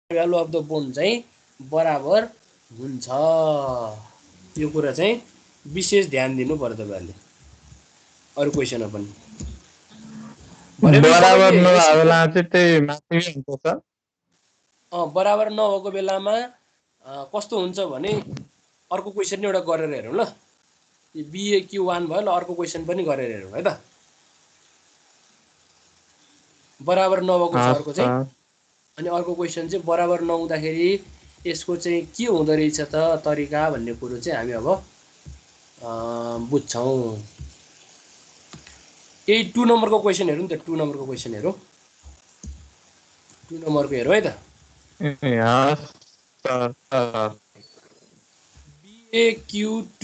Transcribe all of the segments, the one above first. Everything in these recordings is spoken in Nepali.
भ्यालु अफ द बोन्ड चाहिँ बराबर हुन्छ। यो कुरा चाहिँ विशेष ध्यान दिनु पर्यो तपाईहरुले। अरु क्वेशनमा पनि भने पनि बराबर तपाईले नभएको यसको बेलामा चाहिँ त्यही माथि हुन्छ सर। बराबर नभएको बेलामा कस्तो हुन्छ भने अर्को क्वेशन एउटा गरेर हेरौँ ल। BAQ1 भयो ल, अर्को क्वेशन पनि गरेर हेरौँ है त। बराबर नभएको छ अर्को चाहिँ। अनि अर्को क्वेशन चाहिँ बराबर नहुँदाखेरि यसको चाहिँ के हुँदो रहेछ त तरिका भन्ने कुरो चाहिँ हामी अब बुझ्छौँ। यही 2 नम्बरको क्वेशन हेरौँ त। 2 नम्बरको क्वेशन हेरौँ। 2 नम्बरको हेरौँ है त। BAQ2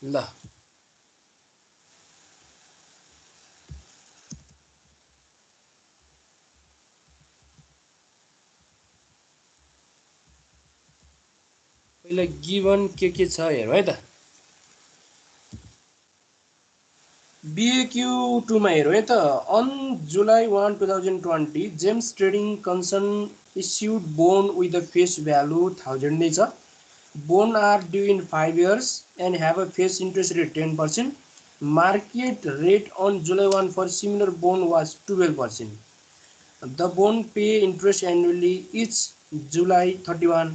ल। पहिला गिभन के छ हेरौँ है त। BAQ2 मा हेरौँ है त। On July 1, 2020 James trading concern issued bond with the face value 1000 नै छ। Bond are due in 5 years and have a face interest rate 10%. Market rate on July 1 for similar bond was 12%. The bond pay interest annually each July 31.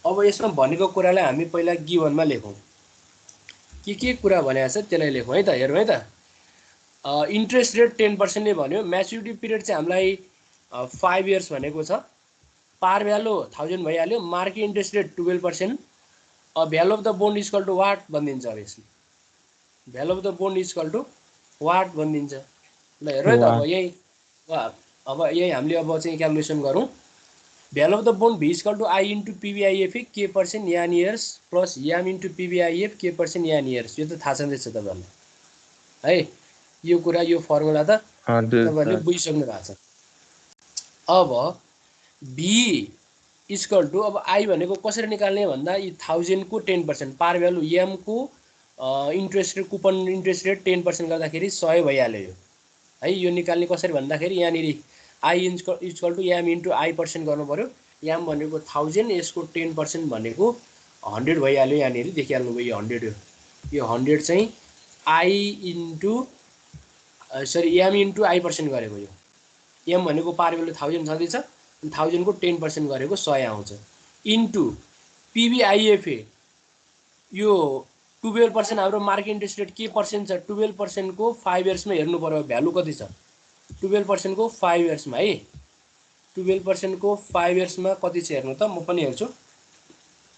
अब यसमा भनेको कुरालाई हामी पहिला गिभनमा लेखौँ। के कुरा भनेको छ त्यसलाई लेखौँ है त। हेरौँ है त। इन्ट्रेस्ट रेट 10% नै भन्यो। म्याच्युरिटी पिरियड चाहिँ हामीलाई 5 years भनेको छ। पार भ्यालु 1000 भइहाल्यो। Market interest rate 12%। Value of the bond equal to what भनिदिन्छ। अब यसले value of the bond equal to what भनिदिन्छ। ल हेरौँ है त। अब यही हामीले अब चाहिँ क्यालकुलेसन गरौँ। भ्यालु अफ द बोन्ड भी equal to I into PVIF K% n years plus m into PVIF K% n years. यो त थाहा छँदैछ तपाईँहरूलाई है। यो कुरा यो फर्मुला त तपाईँहरूले बुझिसक्नु भएको छ। अब भी इक्वल टु अब आई भनेको कसरी निकाल्ने भन्दा यी 1000 को 10% पार भ्यालु एम को interest rate coupon interest rate 10% गर्दाखेरि 100 भइहाल्यो यो है। यो निकाल्ने कसरी भन्दाखेरि यहाँनिर I equal to M into I percent गर्नु पर्यो। एम भनेको 1000 यसको 10% भनेको 100 भइहाल्यो। यहाँनिर देखिहाल्नु भयो यो 100 हो। यो 100 चाहिँ I into sorry M into I percent गरेको। यो एम भनेको पार भ्यालु 1000 छँदैछ। 1000 को 10% गरेको 100 आउँछ। इन्टु PVIFA यो 12% हाम्रो मार्केट इन्ट्रेस्ट रेट के पर्सेन्ट छ 12% को 5 इयर्समा हेर्नु पर्यो भ्यालु कति छ 12% को 5 इयर्समा है। 12% को 5 इयर्समा कति छ हेर्नु त। म पनि हेर्छु।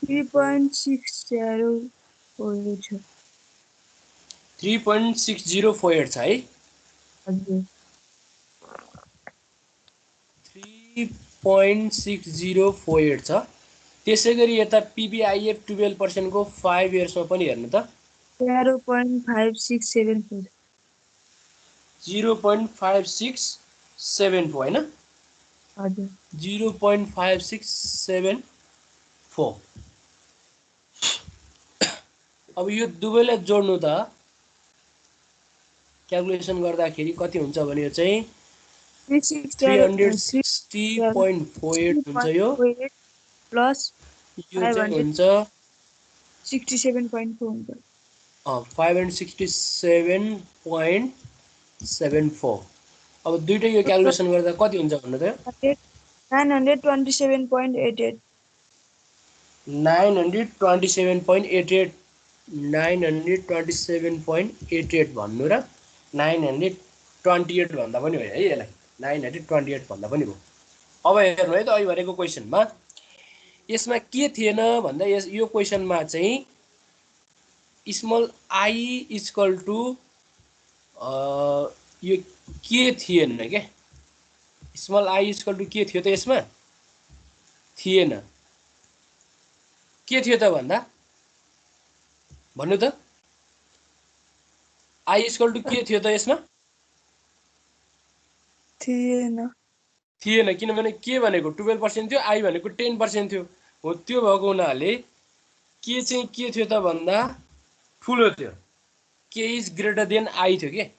3.6048 छ है। 3.6048 छ। त्यसै गरी यता PVIF 12% को 5 इयर्समा पनि हेर्नु त 0.5674 0.5674 हैन। हजुर 0.5674। अब यो दुवैलाई जोड्नु त क्याल्कुलेसन गर्दाखेरि कति हुन्छ भने यो चाहिँ 360.48 हुन्छ। यो प्लस यो चाहिँ हुन्छ 67.4 हुन्छ। 567.74। अब दुईटै यो क्याल्कुलेसन गर्दा कति हुन्छ भन्नु त 927.88 927.88 927.88 भन्नु र 928 भन्दा पनि हो है। यसलाई 928 भन्दा पनि भयो। अब हेर्नु है त अहिले भनेको क्वेशनमा यसमा के थिएन भन्दा यो क्वेशनमा चाहिँ स्मल आई इक्वल टु यो के थिएन के स्मल आई इक्वल टु के थियो त यसमा थिएन। के थियो त भन्दा भन्नु त आई इक्वल टु के थियो त यसमा थिएन। किनभने के भनेको 12% थियो। आई भनेको 10% थियो। हो त्यो भएको हुनाले के चाहिँ के थियो त भन्दा ठुलो थियो। के इज ग्रेटर देन आई थियो के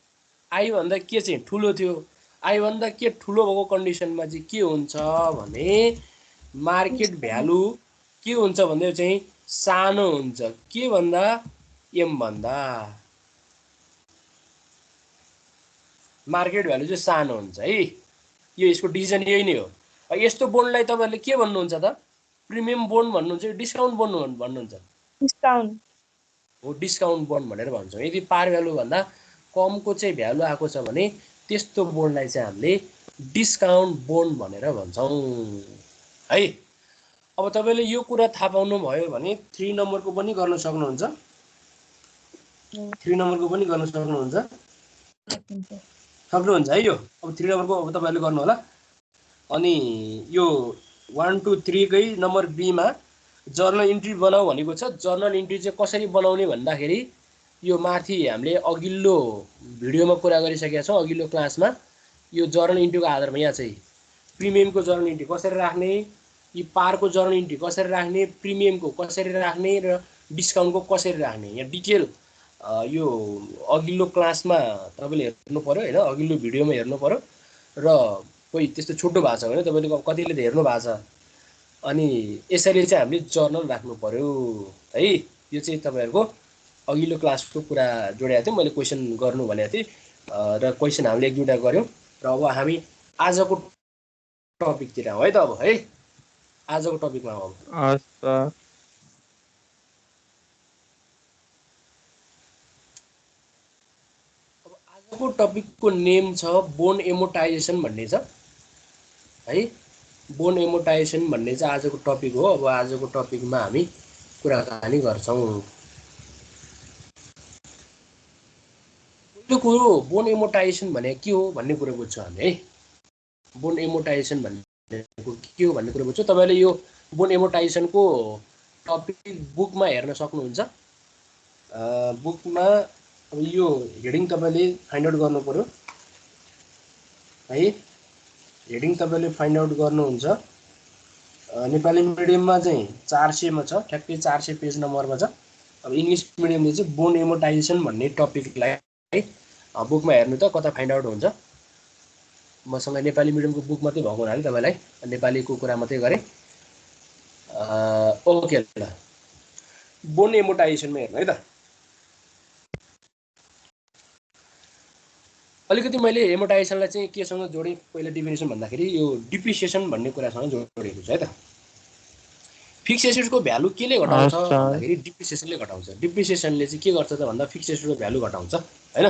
आई भन्दा के चाहिँ ठुलो थियो। आई भन्दा के ठुलो भएको कन्डिसनमा चाहिँ के हुन्छ भने मार्केट भ्यालु के हुन्छ भन्दा चाहिँ सानो हुन्छ के भन्दा एम भन्दा मार्केट भ्यालु चाहिँ सानो हुन्छ है यो यसको डिसिजन यही नै हो यस्तो बोन्डलाई तपाईहरुले के भन्नुहुन्छ त प्रिमियम बोन्ड भन्नुहुन्छ डिस्काउन्ट बोन्ड भन्नुहुन्छ डिस्काउन्ट हो डिस्काउन्ट बोन्ड भनेर भन्छौँ यदि पार भ्यालु भन्दा कमको चाहिँ भ्यालु आएको छ भने त्यस्तो बोन्डलाई चाहिँ हामीले डिस्काउन्ट बोन्ड भनेर भन्छौँ है अब तपाईले यो कुरा थाहा पाउनु भयो भने 3 नम्बरको पनि गर्न सक्नुहुन्छ 3 नम्बरको पनि गर्न सक्नुहुन्छ सक्नुहुन्छ है यो अब 3 नम्बरको अब तपाईले गर्नु होला अनि यो 1 2 3 कै नम्बर बी मा जर्नल इन्ट्री बनाऊ भनेको छ जर्नल इन्ट्री चाहिँ कसरी बनाउने भन्दाखेरि यो माथि हामीले अघिल्लो भिडियोमा कुरा गरिसकेका छौं अघिल्लो क्लासमा यो जर्नल इन्ट्रीको आधारमा यहाँ चाहिँ प्रिमियमको जर्नल इन्ट्री कसरी राख्ने यी पारको जर्नल इन्ट्री कसरी राख्ने प्रिमियमको कसरी राख्ने र डिस्काउन्टको कसरी राख्ने यहाँ डिटेल यो अघिल्लो क्लासमा तपाईले हेर्नु पर्यो हैन अघिल्लो भिडियोमा हेर्नु पर्यो र कोही त्यस्तो छोटो भएको छ भने तपाईले कतिले त हेर्नु भएको छ अनि यसरी चाहिँ हामीले जर्नल राख्नु पर्यो है यो चाहिँ तपाईहरुको अघिल्लो क्लासको कुरा जोडेको थिएँ मैले क्वेशन गर्नु भनेको थिएँ र क्वेशन हामीले एक दुईटा गर्यौं र अब हामी आजको टपिकतिर है त अब है आजको टपिकमा अब आजको टपिकको नेम छ बोन एमोटाइजेसन भन्ने छ है बोन एमोटाइजेसन भन्ने चाहिँ आजको टपिक हो अब आजको टपिकमा हामी कुराकानी गर्छौं पहिलो कुरो बोन एमोटाइजेसन भने के हो भन्ने कुरा बुझ्छौं हामी है बोन एमोटाइजेसन भनेको के हो भन्ने कुरा बुझ्छौं तपाईले यो बोन एमोटाइजेसनको टपिक बुकमा हेर्न सक्नुहुन्छ बुकमा अब यो हेडिङ तपाईले फाइन्ड आउट गर्नु पर्यो है हेडिङ तपाईले फाइन्ड आउट गर्नुहुन्छ नेपाली मिडियममा चाहिँ 400 मा छ ठ्याक्कै 400 पेज नम्बरमा छ अब इंग्लिश मिडियमले चाहिँ बोन एमोटाइजेसन भन्ने टपिकलाई है बुकमा हेर्नु त कता फाइन्ड आउट हुन्छ मसँग नेपाली मिडियमको बुक मात्रै भएको हुनाले तपाईलाई नेपालीको कुरा मात्रै गरे ओके ल बोन एमोटाइजेसनमा हेर्नु है त अलिकति मैले एमोटाइजेसनलाई चाहिँ केसँग जोडे पहिला डेफिनेसन भन्दाखेरि यो डिप्रिसिएसन भन्ने कुरासँग जोडेको छु है त फिक्स एसेट्सको भ्यालु केले घटाउँछ भन्दाखेरि डिप्रिसिएसनले घटाउँछ डिप्रिसिएसनले चाहिँ के गर्छ त भन्दा फिक्स एसेट्सको भ्यालु घटाउँछ हैन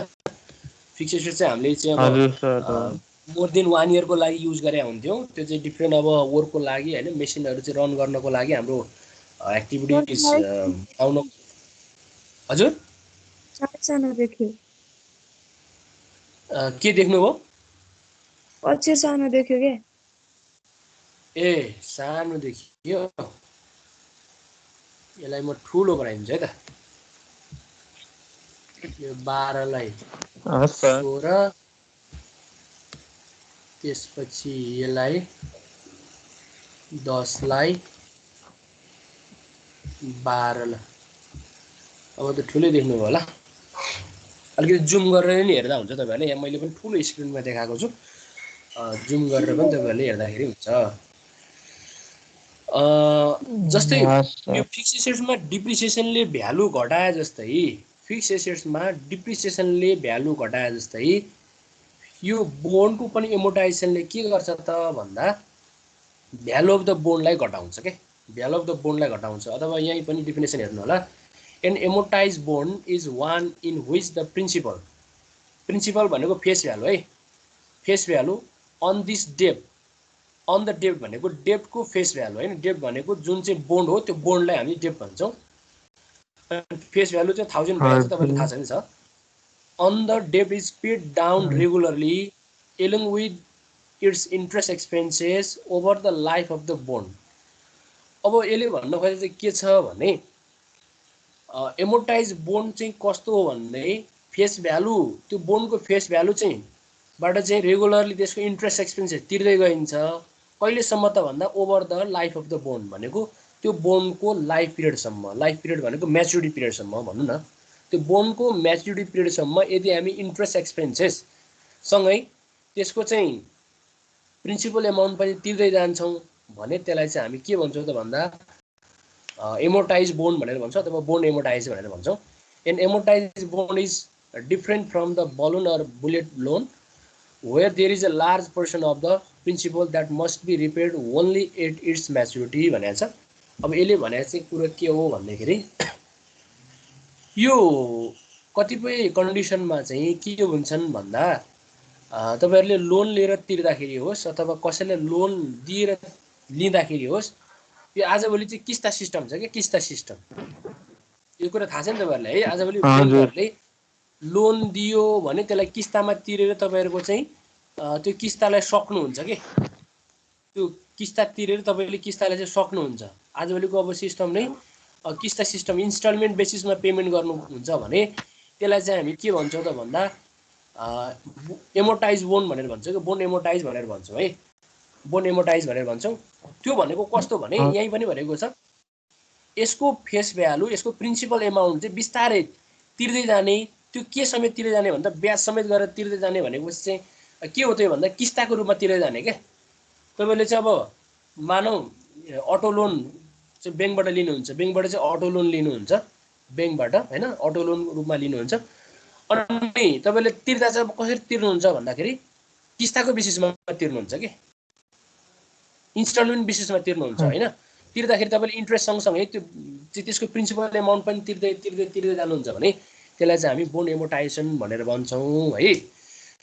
फिक्स एसेट चाहिँ हामीले चाहिँ अब मोर देन 1 इयर को लागि युज गरे हुन्थ्यौ त्यो चाहिँ डिफरेन्ट अब वर्कको लागि हैन मेसिनहरु चाहिँ रन गर्नको लागि हाम्रो एक्टिभिटीज आउन हजुर सानो देख्यो के देख्नुभयो पछि सानो देख्यो के ए सानो देखियो यसलाई म ठुलो बनाइदिन्छु है त यो 12 लाई 16 त्यसपछि यसलाई 10 लाई 12 ला अब त ठुलै देख्नु भयो होला अलिकति जुम गरेर नि हेर्दा हुन्छ तपाईहरुले यहाँ मैले पनि ठुलो स्क्रिनमा देखाएको छु जुम गरेर पनि तपाईहरुले हेर्दाखेरि हुन्छ जस्तै यो फिक्स एसेट्समा डिप्रिसिएसनले भ्यालु घटाए जस्तै फिक्स एसेट्समा डिप्रिसिएसनले भ्यालु घटाए जस्तै यो बोन्डको पनि एमोटाइजेसनले के गर्छ त भन्दा भ्यालु अफ द बोन्डलाई घटाउँछ के भ्यालु अफ द बोन्डलाई घटाउँछ अथवा यही पनि डेफिनेसन हेर्नु होला an amortise bond is one in which the principal भनेको फेस भ्यालु है फेस भ्यालु अन दिस डेब्ट अन द डेब्ट भनेको डेब्टको फेस भ्यालु हैन डेब्ट भनेको जुन चाहिँ बोन्ड हो त्यो बोन्डलाई हामी डेब्ट भन्छौं फेस भ्यालु चाहिँ 1000 भ्यालु तपाईलाई थाहा छ नि छ on the debt is paid down regularly along with its interest expenses over the life of the bond अब यसले भन्न खोजेको चाहिँ के छ भने एमोटाइज बोन्ड चाहिँ कस्तो हो भन्दै फेस भ्यालु त्यो बोन्डको फेस भ्यालु चाहिँ बाट चाहिँ रेगुलरली त्यसको इन्ट्रेस्ट एक्सपेन्सेस तिर्दै गइन्छ कहिलेसम्म त भन्दा over the life of the bond भनेको त्यो बोन्डको लाइफ पिरियडसम्म लाइफ पिरियड भनेको म्याच्युरिटी पिरियडसम्म भन्नु न त्यो बोन्डको म्याच्युरिटी पिरियडसम्म यदि हामी इन्ट्रेस्ट एक्सपेन्सेस सँगै त्यसको चाहिँ प्रिन्सिपल एमाउन्ट पनि तिर्दै जान्छौँ भने त्यसलाई चाहिँ हामी के भन्छौँ त भन्दा एमोर्टाइज बोन्ड भनेर भन्छौँ अथवा बोन्ड एमोर्टाइज भनेर भन्छौँ। An amortise bond is different from the balloon or bullet loan where there is a large portion of the principal that must be repaid only at its maturity भनेको छ। अब यसले भनेको चाहिँ कुरो के हो भन्दाखेरि यो कतिपय कन्डिसनमा चाहिँ के हुन्छन् भन्दा तपाईहरुले लोन लिएर तिर्दाखेरि होस् अथवा कसैले लोन दिएर लिँदाखेरि होस्, यो आजभोलि चाहिँ किस्ता सिस्टम छ के किस्ता सिस्टम। यो कुरा थाहा छ नि तपाईहरुलाई है। आजभोलि ब्याङ्कहरुले लोन दियो भने त्यसलाई किस्तामा तिरेर तपाईहरुको चाहिँ त्यो किस्तालाई सक्नुहुन्छ के। त्यो किस्ता तिरेर तपाईले किस्तालाई चाहिँ सक्नुहुन्छ। आजभोलिको अब सिस्टम नै किस्ता सिस्टम इन्स्टलमेन्ट बेसिसमा पेमेन्ट गर्नुहुन्छ भने त्यसलाई चाहिँ हामी के भन्छौँ त भन्दा एमोर्टाइज बोन्ड भनेर भन्छौँ कि बोन्ड एमोर्टाइज भनेर भन्छौँ है। बोन्ड एमोर्टाइज भनेर भन्छौँ। त्यो भनेको कस्तो भने यही पनि भनेको छ यसको फेस भ्यालु यसको प्रिन्सिपल एमाउन्ट चाहिँ बिस्तारै तिर्दै जाने। त्यो के समेत तिर्दै जाने भन्दा ब्याज समेत गरेर तिर्दै जाने भनेको चाहिँ के हो त भन्दा किस्ताको रूपमा तिर्दै जाने क्या। तपाईले चाहिँ अब मानौ अटो लोन चाहिँ ब्याङ्कबाट लिनुहुन्छ, ब्याङ्कबाट चाहिँ अटो लोन लिनुहुन्छ ब्याङ्कबाट हैन, अटो लोन रूपमा लिनुहुन्छ। अनि तपाईले तिर्दा चाहिँ कसरी तिर्नुहुन्छ भन्दाखेरि किस्ताको बेसिसमा तिर्नुहुन्छ के, इन्स्टलमेन्ट बेसिसमा तिर्नुहुन्छ हैन। तिर्दाखेरि तपाईले इन्ट्रेस्ट सँगसँगै त्यो त्यसको प्रिन्सिपल एमाउन्ट पनि तिर्दै तिर्दै तिर्दै जानुहुन्छ भने त्यसलाई चाहिँ हामी बोन्ड एमोर्टाइजेसन भनेर भन्छौँ है।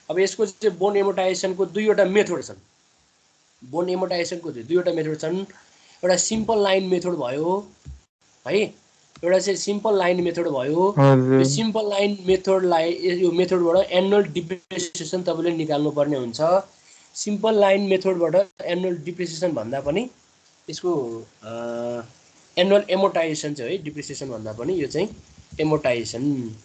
अब यसको चाहिँ बोन्ड एमोर्टाइजेसनको दुईवटा मेथड छन्। बोन्ड एमोर्टाइजेसनको दुईवटा मेथड छन्। एउटा सिम्पल लाइन मेथड भयो है, एउटा चाहिँ सिम्पल लाइन मेथड भयो। यो सिम्पल लाइन मेथडलाई यो मेथडबाट एनुअल डिप्रिसिएसन तपाईले निकाल्नु पर्ने हुन्छ। सिम्पल लाइन मेथडबाट एनुअल डिप्रिसिएसन भन्दा पनि यसको एनुअल एमोर्टाइजेसन चाहिँ है, डिप्रिसिएसन भन्दा पनि यो चाहिँ एमोर्टाइजेसन।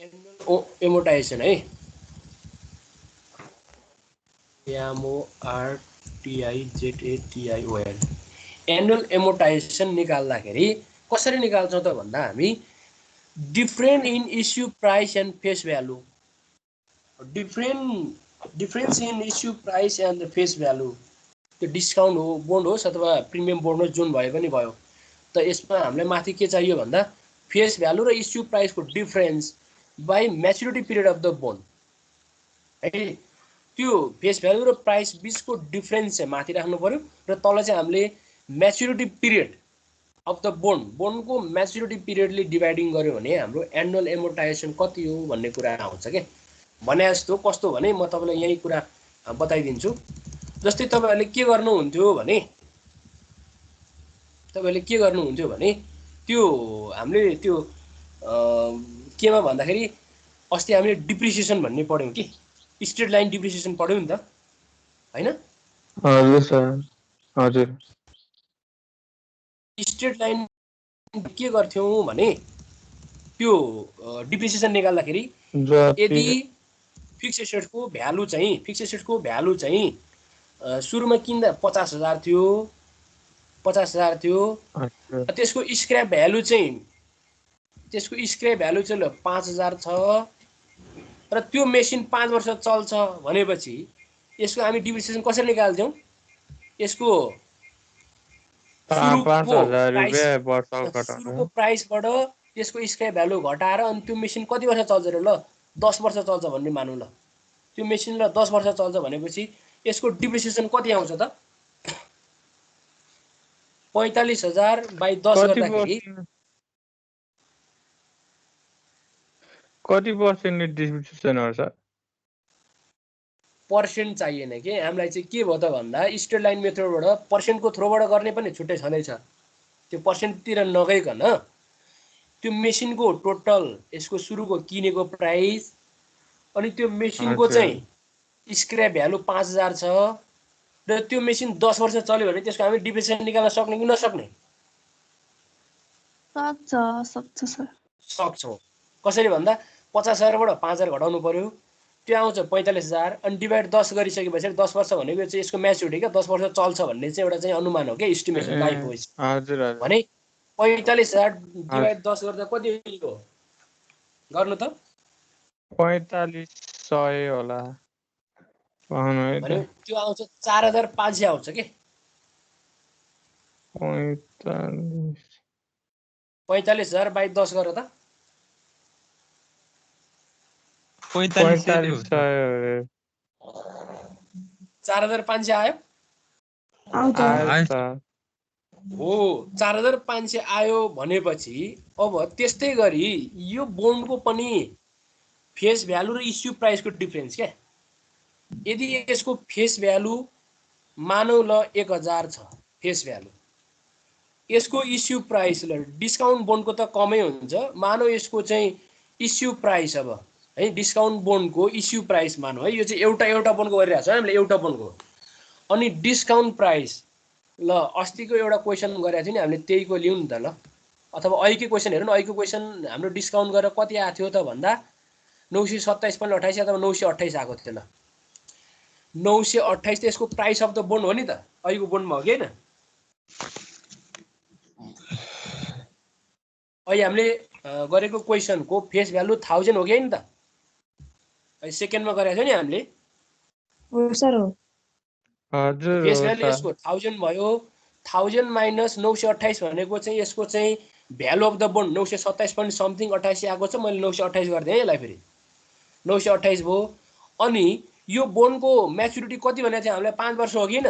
एनुअल एमोर्टाइजेसन है, एमओआरटिआइजेडएटिआइओएल। एनुअल एमोर्टाइजेसन निकाल्दाखेरि कसरी निकाल्छौँ त भन्दा हामी different in issue price and face value, difference in issue price and face value. त्यो डिस्काउन्ट हो, बोन्ड होस् अथवा प्रिमियम बोन्ड होस्, जुन भए पनि भयो। त यसमा हामीलाई माथि के चाहियो भन्दा फेस भ्यालु र इस्यु प्राइसको difference by maturity period of the bond है। त्यो फेस भ्यालु र प्राइस बिचको डिफरेन्स चाहिँ माथि राख्नु पर्यो र तल चाहिँ हामीले म्याच्युरिटी पिरियड अफ द बोन्डको म्याच्युरिटी पिरियडले डिभाइडिङ गर्यो भने हाम्रो एनुअल एमोर्टाइजेसन कति हो भन्ने कुरा आउँछ के। भने जस्तो कस्तो भने म तपाईलाई यही कुरा बताइदिन्छु। जस्तै तपाईहरुले के गर्नुहुन्थ्यो भने त्यो हामीले त्यो केमा भन्दाखेरि अस्ति हामीले डिप्रिसिएसन भन्ने पढ्यौँ कि, स्ट्रेट लाइन डिप्रिसिएसन पढ्यौँ नि त हैन। हजुर सर, हजुर। स्ट्रेट लाइन के गर्थ्यौँ भने त्यो डिप्रिसिएसन निकाल्दाखेरि यदि फिक्स एसेटको भ्यालु चाहिँ सुरुमा किन्दा 50,000 थियो, 50,000 थियो। त्यसको स्क्रैप भ्यालु चाहिँ ल 5,000 छ र त्यो मेसिन 5 वर्ष चल्छ भनेपछि यसको हामी डिप्रिसिएसन कसरी निकाल्थ्यौँ? यसको सुरुको प्राइसबाट त्यसको स्क्रैप भ्यालु घटाएर अनि त्यो मेसिन कति वर्ष चल्छ र ल 10 वर्ष चल्छ भन्ने मानौँ ल। त्यो मेसिन ल 10 वर्ष चल्छ भनेपछि यसको डिप्रिसिएसन कति आउँछ त? 45,000 बाई 10 गर्दाखेरि कति पर्सेन्ट डिप्रिसिएसन हो सर? पर्सेन्ट चाहिएन के हामीलाई चाहिँ के भयो त भन्दा स्ट्रेट लाइन मेथडबाट पर्सेन्टको थ्रोबाट गर्ने पनि छुट्टै छँदैछ। त्यो पर्सेन्टतिर नगइकन त्यो मेसिनको टोटल यसको सुरुको किनेको प्राइस अनि त्यो मेसिनको चाहिँ स्क्रैप भ्यालु 5,000 छ र त्यो मेसिन 10 वर्ष चल्यो भने त्यसको हामी डिप्रिसिएसन निकाल्न सक्ने कि नसक्ने? सक्छ सर। सक्छौँ। कसरी भन्दा 50,000 बाट 5,000 घटाउनु पर्यो, त्यो आउँछ 45,000 अनि डिभाइड 10 गरिसकेपछि 10 वर्ष भनेको चाहिँ यसको म्याच्युरिटी क्या 10 वर्ष चल्छ भन्ने चाहिँ एउटा चाहिँ अनुमान हो क्या, एस्टिमेसन लाइफ वाइज। हजुर। भने 45,000 डिभाइड 10 गर्दा कति हो? गर्नु त 4500 होला पाउनु है भने त त्यो आउँछ 4500 आउँछ के 45 45,000 बाइ 10 गर त 4500 4500 आयो आउँछ आयो त हो 4500 आयो भनेपछि अब त्यस्तै गरी यो बोन्डको पनि फेस भ्यालु र इस्यु प्राइसको डिफरेन्स क्या यदि यसको फेस भ्यालु मानौ ल 1000 छ फेस भ्यालु यसको इस्यु प्राइस ल डिस्काउन्ट बोन्डको त कमै हुन्छ मानौ यसको चाहिँ इस्यु प्राइस अब है डिस्काउन्ट बोन्डको इस्यु प्राइस मानौ है यो चाहिँ एउटा बोन्डको गरिरहेको छ हामीले एउटा बोन्डको अनि डिस्काउन्ट प्राइस ल अस्तिको एउटा क्वेसन गरेको थियो नि हामीले त्यहीको लिउँ नि त ल अथवा अहिलेकै क्वेसन हेरौँ न अहिलेको क्वेसन हाम्रो डिस्काउन्ट गरेर कति आएको थियो त भन्दा 927.28 अथवा 928 आएको थियो ल 928 त यसको प्राइस अफ द बोन्ड हो नि त अहिलेको बोन्डमा हो कि होइन अहिले हामीले गरेको क्वेसनको फेस भ्यालु 1000 हो कि होइन त अहिले सेकेन्डमा गरेको थियो नि हामीले हो सर हो हजुर फेस हो भ्यालु सर यसको 1000 भयो 1000 माइनस 928 भनेको चाहिँ यसको चाहिँ value of the bond 927 point something 88 आएको छ मैले 928 गरिदिएँ यसलाई फेरि 928 भयो अनि यो बोन्डको म्याच्युरिटी कति भनेको थियो हामीलाई 5 वर्ष हो कि होइन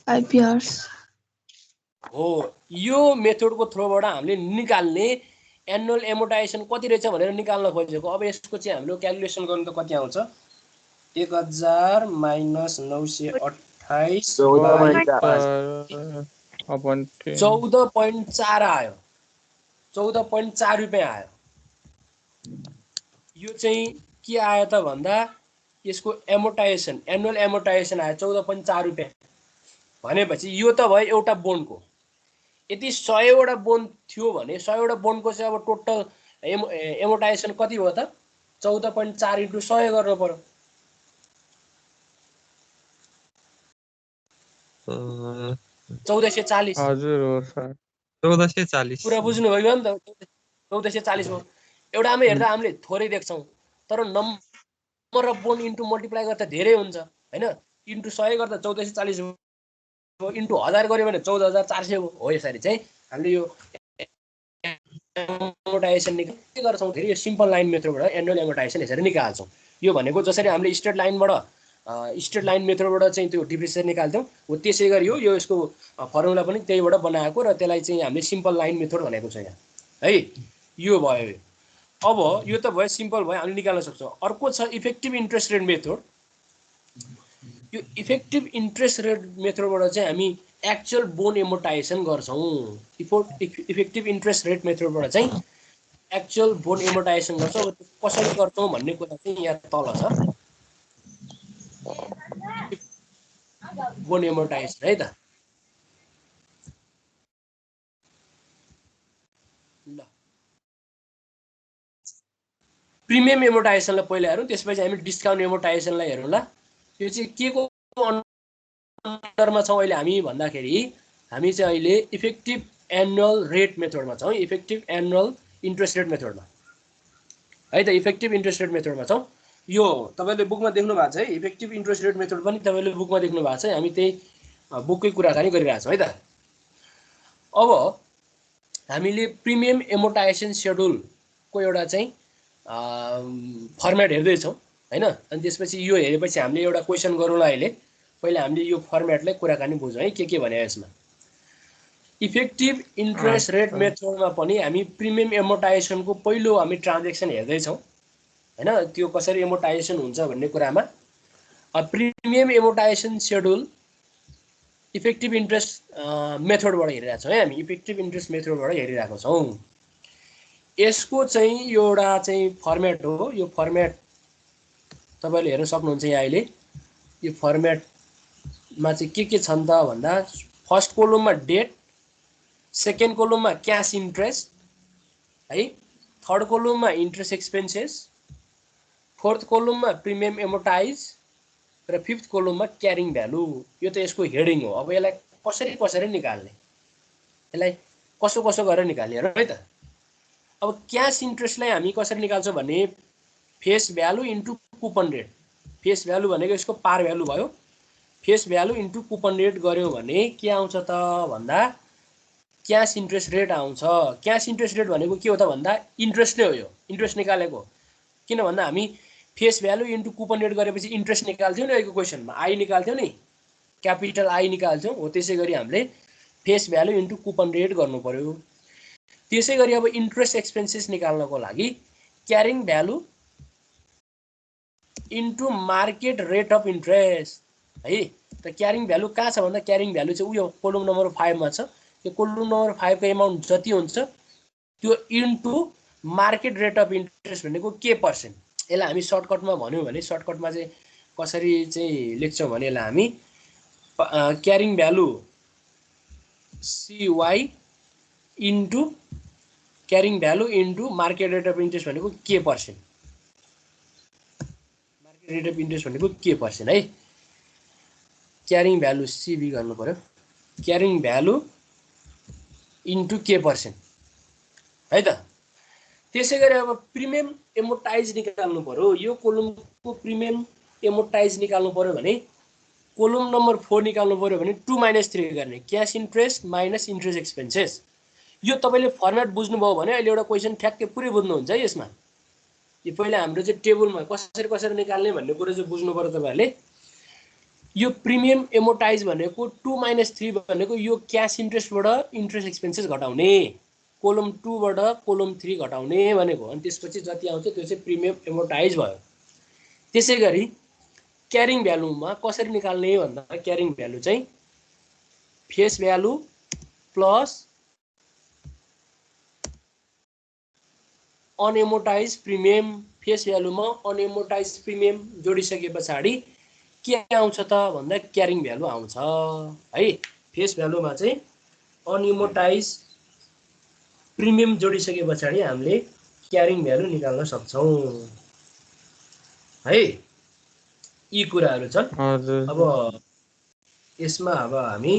5 years हो यो मेथडको थ्रोबाट हामीले निकाल्ने एनुअल एमोर्टाइजेसन कति रहेछ भनेर निकाल्न खोजेको अब यसको चाहिँ हाम्रो क्यालकुलेसन गर्नु त कति आउँछ 1000 माइनस 928 अपन 14.4 आयो 14.4 रुपियाँ आयो यो चाहिँ के आयो त भन्दा यसको एमोर्टाइजेसन एनुअल एमोर्टाइजेसन आयो 14.4 रुपियाँ भनेपछि यो त भयो एउटा बोन्डको यदि 100 वटा बोन्ड थियो भने 100 वटा बोन्डको चाहिँ अब टोटल एमोर्टाइजेसन कति हो त 14.4 इन्टु 100 गर्नु पर्यो 1440 हजुर हो सर 1440 कुरा बुझ्नुभयो नि त 1440 हो एउटामा हेर्दा हामीले थोरै देख्छौँ तर number of bond into multiply गर्दा धेरै हुन्छ हैन इन्टु 100 गर्दा 1440 हो इन्टु 1000 गर्यो भने 14400 हो यसरी चाहिँ हामीले यो एमोर्टाइजेसन के गर्छौँ फेरि यो सिम्पल लाइन मेथडबाट एनुअल एमोर्टाइजेसन यसरी निकाल्छौँ यो भनेको जसरी हामीले स्ट्रेट लाइन मेथडबाट चाहिँ त्यो डिप्रिसिएसन निकाल्थ्यौँ हो त्यसै गरी हो यो यसको फर्मुला पनि त्यहीबाट बनाएको र त्यसलाई चाहिँ हामीले सिम्पल लाइन मेथड भनेको छ यहाँ है यो भयो अब यो त भयो सिम्पल भयो हामीले निकाल्न सक्छौँ अर्को छ इफेक्टिभ इन्ट्रेस्ट रेट मेथड यो इफेक्टिभ इन्ट्रेस्ट रेट मेथडबाट चाहिँ हामी एक्चुअल बोन्ड एमोर्टाइजेसन गर्छौँ इफेक्टिभ इन्ट्रेस्ट रेट मेथडबाट चाहिँ एक्चुअल बोन्ड एमोर्टाइजेसन गर्छौँ कसरी गर्छौँ भन्ने कुरा चाहिँ यहाँ तल छ बोन्ड एमोर्टाइजेसन है त ल प्रिमियम एमोर्टाइजेसनलाई पहिला हेरौँ त्यसपछि हामी डिस्काउन्ट एमोर्टाइजेसनलाई हेरौँ ल यो चाहिँ के को अन्डरमा छौँ अहिले हामी भन्दाखेरि हामी चाहिँ अहिले इफेक्टिभ एनुअल रेट मेथडमा छौँ इफेक्टिभ एनुअल इन्ट्रेस्ट रेट मेथडमा है त इफेक्टिभ इन्ट्रेस्ट रेट मेथडमा छौँ यो तपाईँले बुकमा देख्नु भएको छ है इफेक्टिभ इन्ट्रेस्ट रेट मेथड पनि तपाईँले बुकमा देख्नु भएको छ हामी त्यही बुककै कुराकानी गरिरहेछौँ है त अब हामीले प्रिमियम एमोर्टाइजेसन सेड्युलको एउटा चाहिँ फर्मेट हेर्दैछौँ हैन अनि त्यसपछि यो हेरेपछि हामीले एउटा क्वेसन गरौँला अहिले पहिला हामीले यो फर्मेटलाई कुराकानी बुझौँ है के भने यसमा इफेक्टिभ इन्ट्रेस्ट रेट मेथडमा पनि हामी प्रिमियम एमोर्टाइजेसनको पहिलो हामी ट्रान्जेक्सन हेर्दैछौँ हैन त्यो कसरी एमोर्टाइजेसन हुन्छ भन्ने कुरामा प्रिमियम एमोर्टाइजेसन सेड्युल इफेक्टिभ इन्ट्रेस्ट मेथडबाट हेरिरहेको छौँ है हामी इफेक्टिभ इन्ट्रेस्ट मेथडबाट हेरिरहेको छौँ यसको चाहिँ एउटा चाहिँ फर्मेट हो यो फर्मेट तपाईले हेर्न सक्नुहुन्छ यहाँ अहिले यो फर्मेटमा चाहिँ के छन् त भन्दा फर्स्ट कोलममा डेट सेकेन्ड कोलममा क्याश इन्ट्रेस्ट है थर्ड कोलममा इन्ट्रेस्ट एक्सपेन्सेस फोर्थ कोलममा प्रिमियम एमोर्टाइज र फिफ्थ कोलममा क्यारिङ भ्यालु यो त यसको हेडिङ हो अब यसलाई कसरी निकाल्ने यसलाई कसो गरेर निकाल्ने हेरौँ है त अब क्यास इन्ट्रेस्टलाई हामी कसरी निकाल्छौँ भने face value into coupon rate. Face value भनेको यसको पार भ्यालु भयो। Face value into coupon rate गर्यो भने के आउँछ त भन्दा क्यास इन्ट्रेस्ट रेट आउँछ। क्यास इन्ट्रेस्ट रेट भनेको के हो त भन्दा इन्ट्रेस्ट नै हो। यो इन्ट्रेस्ट निकालेको किन भन्दा हामी face value into coupon rate गरेपछि इन्ट्रेस्ट निकाल्थ्यौँ नि अहिलेको क्वेसनमा आई निकाल्थ्यौँ नि, क्यापिटल आई निकाल्थ्यौँ हो। त्यसै गरी हामीले face value into coupon rate गर्नु पर्यो। त्यसै गरी अब इन्ट्रेस्ट एक्सपेन्सेस निकाल्नको लागि carrying value into market rate of interest है। त क्यारिङ भ्यालु कहाँ छ भन्दा क्यारिङ भ्यालु चाहिँ उयो कोलम नम्बर 5 मा छ। यो कोलम नम्बर 5 को एमाउन्ट जति हुन्छ त्यो into market rate of interest भनेको के पर्सेन्ट। यसलाई हामी सर्टकटमा भन्यौँ भने सर्टकटमा चाहिँ कसरी चाहिँ लेख्छौँ भने यसलाई हामी carrying value CY into carrying value into market rate of interest भनेको के percent. Market rate of interest भनेको के पर्सेन्ट है। क्यारिङ भ्यालु CB गर्नु पर्यो। क्यारिङ भ्यालु इन्टु के पर्सेन्ट है त। त्यसै गरी अब प्रिमियम एमोर्टाइज निकाल्नु पर्यो। यो कोलमको प्रिमियम एमोर्टाइज निकाल्नु पर्यो भने कोलम नम्बर 4 निकाल्नु पर्यो भने 2 - 3 गर्ने cash interest minus interest expenses. यो तपाईँले फर्मेट बुझ्नुभयो भने अहिले एउटा क्वेसन ठ्याक्कै पुरै बुझ्नुहुन्छ है। यसमा यो पहिला हाम्रो चाहिँ टेबलमा कसरी निकाल्ने भन्ने कुरा चाहिँ बुझ्नु पर्यो तपाईँहरूले। यो प्रिमियम एमोर्टाइज भनेको 2 - 3 भनेको यो क्यास इन्ट्रेस्टबाट इन्ट्रेस्ट एक्सपेन्सेस घटाउने, कोलम 2 बाट कोलम 3 घटाउने भनेको। अनि त्यसपछि जति आउँछ त्यो चाहिँ प्रिमियम एमोर्टाइज भयो। त्यसै गरी क्यारिङ भ्यालुमा कसरी निकाल्ने भन्दा क्यारिङ भ्यालु चाहिँ face value plus unamortised premium. फेस भ्यालुमा अनएमोर्टाइज प्रिमियम जोडिसके पछाडि के आउँछ त भन्दा क्यारिङ भ्यालु आउँछ है। फेस भ्यालुमा चाहिँ अनएमोर्टाइज प्रिमियम जोडिसके पछाडि हामीले क्यारिङ भ्यालु निकाल्न सक्छौँ है। यी कुराहरू छन्। अब यसमा अब हामी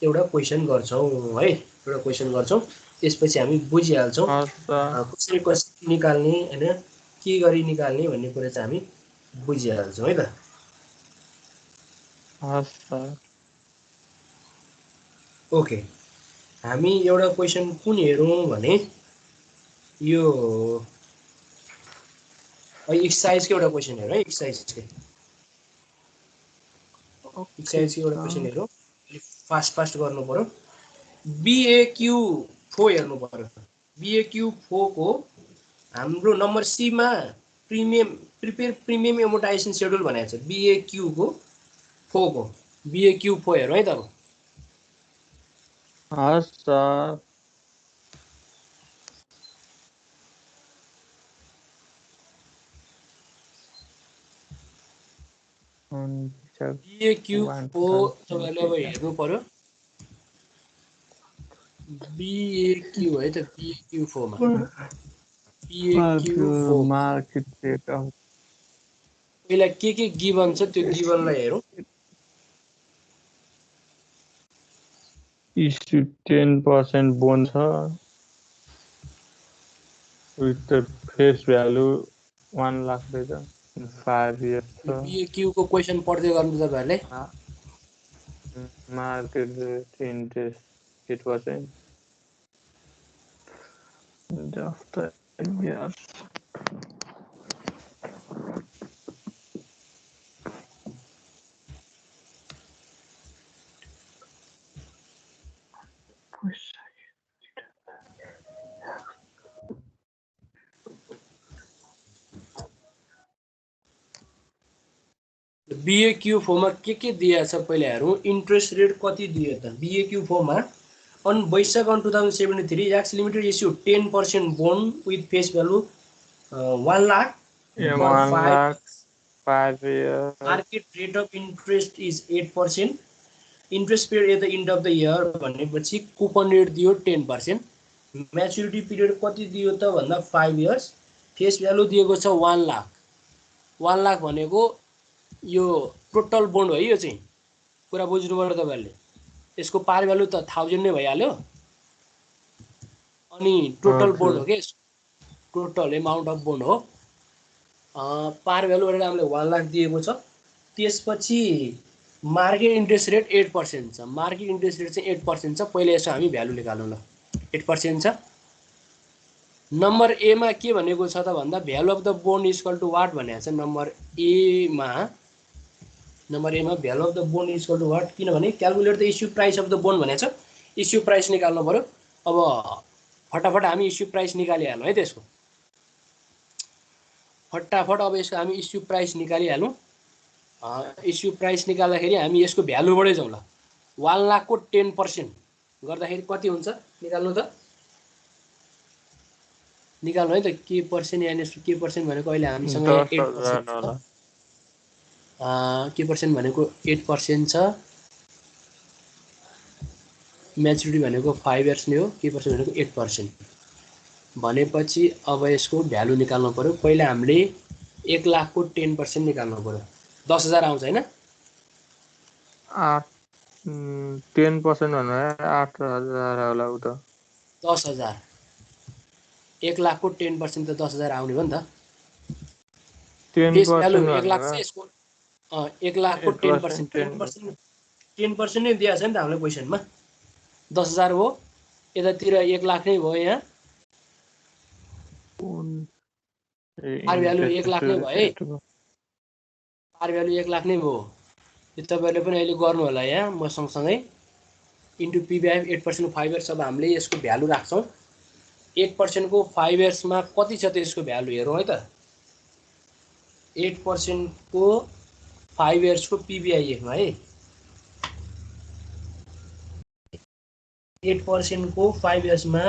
एउटा क्वेसन गर्छौँ है। एउटा क्वेसन गर्छौँ त्यसपछि हामी बुझिहाल्छौँ कसरी निकाल्ने हैन, के गरी निकाल्ने भन्ने कुरा चाहिँ हामी बुझिहाल्छौँ है त। ओके, हामी एउटा क्वेसन कुन हेरौँ भने यो एक्सर्साइजको एउटा क्वेसन हेरौँ है। एक्सर्साइजको एउटा क्वेसन हेरौँ। फास्ट गर्नु पर्यो। BAQ4 हेर्नु पर्यो। BAQ4 को हाम्रो नम्बर C मा प्रिपेयर प्रिमियम एमोर्टाइजेसन सेड्युल भनेको छ। BAQ को 4 को BAQ4 हेरौँ है त। अब हस् सर। BAQ4 तपाईँले अब हेर्नु पर्यो। BAQ है त। BAQ4 मा BAQ4 मार्केट रेट अफ पहिला के गिभन छ त्यो गिभनलाई हेरौँ। इस्यु 10% बोन छ with the face value 1 lakh रहेछ 5 इयर्स छ। BAQ को क्वेसन पढ्दै गर्नु तपाईहरुले। Market rate interest 8% just years. BAQ4 मा के दिएको छ पहिला हेरौँ। इन्ट्रेस्ट रेट कति दियो त। BAQ4 मा on Vaishak on 2073 Yax Limited issued 10% bond with face value 1 lakh for 5 years. Market rate of interest is 8%. Interest paid at the end of the year भनेपछि कुपन रेट दियो 10%. म्याच्युरिटी पिरियड कति दियो त भन्दा 5 इयर्स। फेस भ्यालु दिएको छ 1 लाख। 1 लाख भनेको यो टोटल बोन्ड हो। यो चाहिँ कुरा बुझ्नु पर्यो तपाईहरुले। यसको पार भ्यालु त 1000 नै भइहाल्यो। अनि टोटल बोन्ड हो के टोटल एमाउन्ट अफ बोन हो। पार भ्यालु गरेर हामीले 1 लाख दिएको छ। त्यसपछि मार्केट इन्ट्रेस्ट रेट 8% छ। मार्केट इन्ट्रेस्ट रेट चाहिँ 8% छ। पहिला यसो हामी भ्यालु निकाल्नु ल। 8% छ। नम्बर एमा के भनेको छ त भन्दा value of the bond equal to what भनेको छ। नम्बर एमा value of the bond equal to what, किनभने calculate the issue price of the bond भनेको छ। इस्यु प्राइस निकाल्नु पर्यो। अब फटाफट हामी इस्यु प्राइस निकालिहालौँ है। त्यसको फटाफट अब यसको हामी इस्यु प्राइस निकालिहालौँ। इस्यु प्राइस निकाल्दाखेरि हामी यसको भ्यालुबाटै जाउँ ल। 1 लाखको 10% गर्दाखेरि कति हुन्छ निकाल्नु त। निकाल्नु है त। के पर्सेन्ट यानि के पर्सेन्ट भनेको अहिले हामीसँग 8% होला। के पर्सेन्ट भनेको 8% छ। म्याचुरिटी भनेको 5 इयर्स नै हो। के पर्सेन्ट भनेको 8% भनेपछि अब यसको भ्यालु निकाल्नु पर्यो। पहिला हामीले 1 लाखको 10% निकाल्नु पर्यो। 10,000 आउँछ हैन। 10% भन्नु 8,000 होला उ त। 10,000 1 लाखको 10% त 10,000 आउने हो नि त। फेस भ्यालु 1 लाख चाहिँ यसको 1 लाखको 10% 10% नै दिएको छ नि त हामीलाई क्वेसनमा। 10,000 हो। यतातिर 1 लाख नै भयो। यहाँ पार भ्यालु 1 लाख नै भयो है। पार भ्यालु 1 लाख नै भयो। यो तपाईँहरूले पनि अहिले गर्नु होला। यहाँ म सँगसँगै इन्टु पिबिआई 8% 5 इयर्स। अब हामीले यसको भ्यालु राख्छौँ। 8% को 5 इयर्समा कति छ त यसको भ्यालु हेरौँ है त। 8% को 5 इयर्सको पिबिआई हेर्नु है। 8% को 5 इयर्समा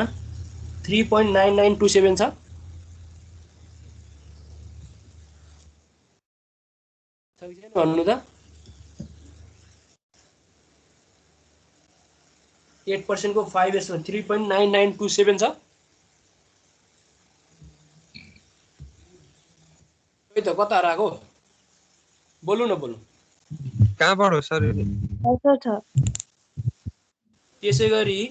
3.9927 छ। भन्नु त 8% को 5 इयर्समा 3.9927 छ। खै त कता हराएको बोल्नु न बोल्नु। कहाँबाट हो सर? त्यसै गरी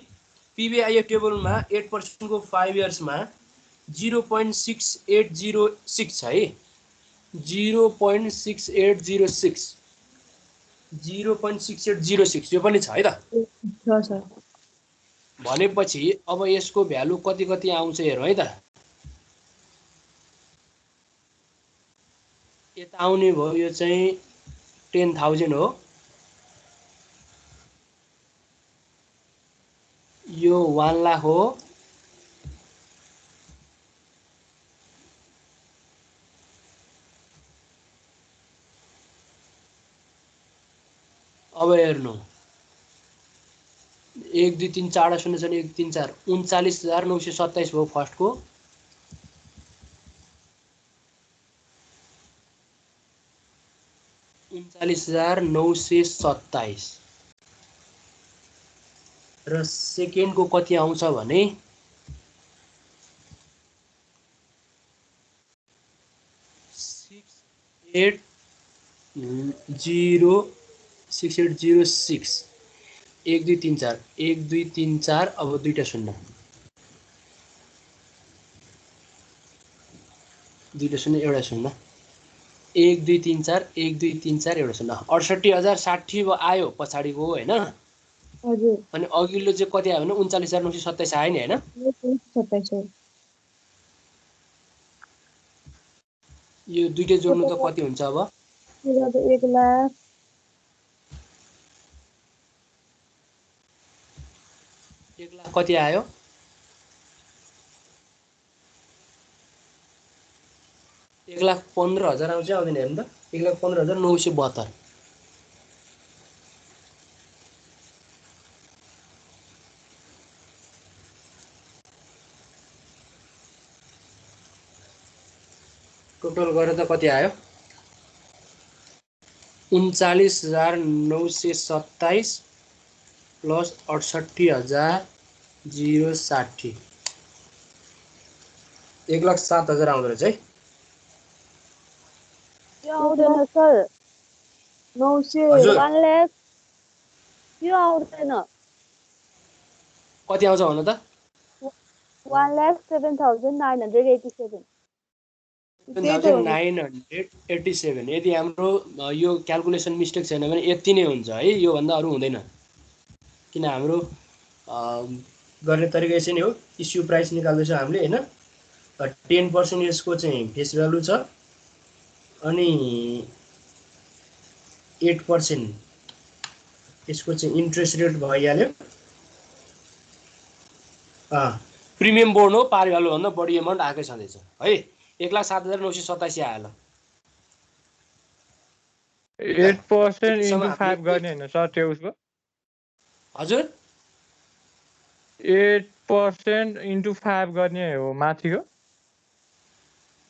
पिबिआइएफ टेबलमा 8% को 5 इयर्समा 0.6806 छ है। 0.6806 0.6806 यो पनि छ है त। भनेपछि अब यसको भ्यालु कति कति आउँछ हेरौँ है त। यता आउने भयो। यो चाहिँ 10,000 हो। यो 1 लाख हो। अब हेर्नु 1 2 3 4 शून्य शून्य 1 3 4 39,927 भयो फर्स्टको। $39,927 र सेकेन्डको कति आउँछ भने 6806 1 2 3 4 1 2 3 4 अब दुईटा शून्य एउटा शून्य 1 2 3 4 1 2 3 4 एउटा शून्य 68,060 आयो पछाडिको होइन। अनि अघिल्लो चाहिँ कति आयो भने 39,927 आयो नि होइन। यो दुईटै जोड्नु त कति हुन्छ अब 1 लाख 1 लाख कति आयो 1,15,000 आउँछ आउँदैन हेर्नु त। 1,15,972 टोटल गरेर त कति आयो 39,927 प्लस 68,060 1,07,000 आउँदो रहेछ है। आउँदैन सर 900 1 लाख यो आउँदैन। कति आउँछ भन्नु त 1,07,987 त्यही त हो नि 7,987 यदि हाम्रो यो क्याल्कुलेसन मिस्टेक छैन भने यति नै हुन्छ है योभन्दा अरू हुँदैन किन हाम्रो गर्ने तरिका यसै नै हो इस्यु प्राइस निकाल्दैछौँ हामीले होइन 10% यसको चाहिँ फेस भ्यालु छ अनि 8% यसको चाहिँ इन्ट्रेस्ट रेट भइहाल्यो प्रिमियम बोर्ड हो पार भ्यालुभन्दा बढी एमाउन्ट आएकै छँदैछ है 1,07,987 आयो 8% यतिसम्म into 5 हामीले गर्ने होइन सर त्यो उसको हजुर 8% into 5 गर्ने हो माथिको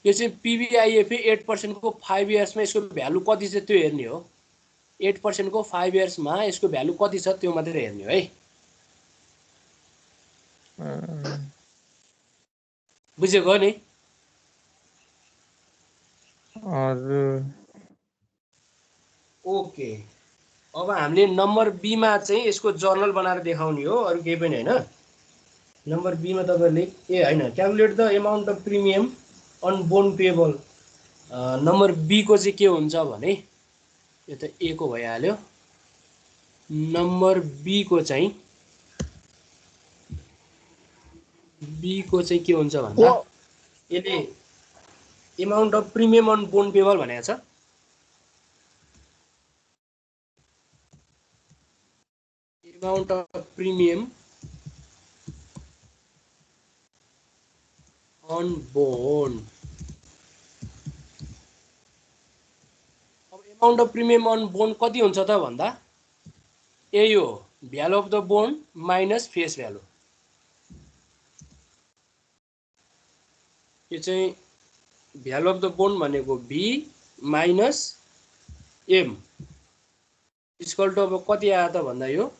यो चाहिँ पिबिआइएफए 8% को 5 इयर्समा यसको भ्यालु कति छ त्यो हेर्ने हो 8% को 5 इयर्समा यसको भ्यालु कति छ त्यो मात्रै हेर्ने हो है बुझेको हो नि हजुर ओके अब हामीले नम्बर बीमा चाहिँ यसको जर्नल बनाएर देखाउने हो अरू केही पनि होइन नम्बर बीमा तपाईँहरूले होइन calculate the amount of premium on bond payable number बीको चाहिँ के हुन्छ भने यो त ए को भइहाल्यो नम्बर बीको चाहिँ के हुन्छ भन्दा यसले amount of premium on bond payable भनेको छ amount of premium on bond अब amount of premium on bond कति हुन्छ त भन्दा यही हो value of the bond minus face value यो चाहिँ भ्यालु अफ द बोन्ड भनेको B minus M equal to अब कति आयो त भन्दा यो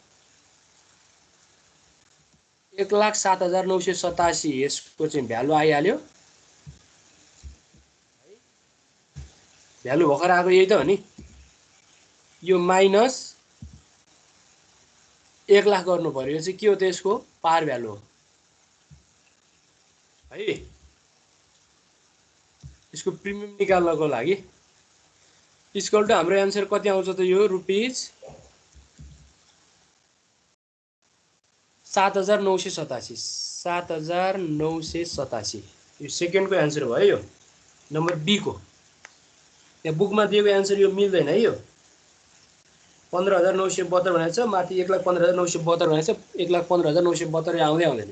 1,07,987 यसको चाहिँ भ्यालु आइहाल्यो भ्यालु भर्खर आएको यही त हो नि यो माइनस 1,00,000 गर्नु पर्यो यो चाहिँ के हो त यसको पार भ्यालु हो है यसको प्रिमियम निकाल्नको लागि इक्वल टु हाम्रो एन्सर कति आउँछ त यो रुपीज 7,987 यो सेकेन्डको एन्सर भयो यो नम्बर बी को यहाँ बुकमा दिएको एन्सर यो मिल्दैन है यो 15,972 भनेको छ माथि 1,15,972 भनेको छ 1,15,972 आउँदै आउँदैन